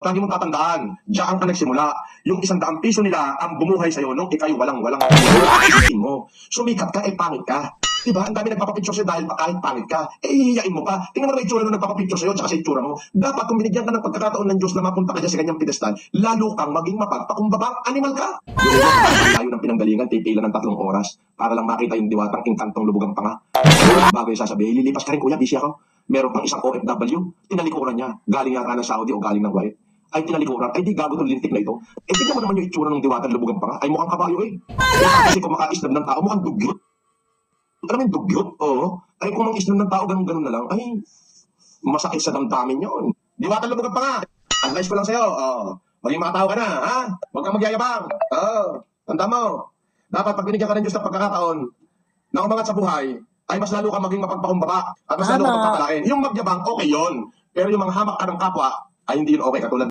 Lagi mong tatandaan, diyan ka nagsimula. Yung 100 piso nila ang bumuhay sa'yo nung ikay walang-walang isipin mo. Sumikat ka, pangit ka. Diba? Ang dami nagpapapicture sa'yo dahil kahit pangit ka. Hihiyain mo pa. Tingnan mo naman itsura nung nagpapapicture sa'yo tsaka sa itsura mo. Dapat kung binigyan ka ng pagkakataon ng Diyos na mapunta ka dyan sa ganyang pedestal, lalo kang maging mapagpakumbabang animal ka. Tayo ng pinanggalingan, titila ng 3 oras para lang makita yung diwatang ingkantong lubugang panga. Bago yung sasabihin, lilipas ka rin kuya, busy ako. Meron pang isang OFW, tinalikuran niya. Galing yata ng Saudi o galing ng Kuwait. Ay tinalikuran, ay di gago itong lintik na ito. Tingnan mo naman yung itsura ng diwatang lubugang panga. Ay mukhang kabayo Kasi kung makaislam ng tao, mukhang dugyot. Alam mo yung dugyot? Oo. Ay kung mang-islam ng tao, ganun-ganun na lang, ay masakit sa damdamin yun. Diwatang lubugang panga. Advice ko lang sa'yo, maging mga tao ka na, ha? Huwag kang magyayabang. Tanda mo. Dapat pag binigyan ka ng Diyos ng pagkakataon na umangat sa buhay, ay mas lalo ka maging mapagpakumbaba at mas lalo ka pagpapalain. Yung magyabang, okay yon. Pero yung mga hamak ka ng kapwa, ay hindi yun okay katulad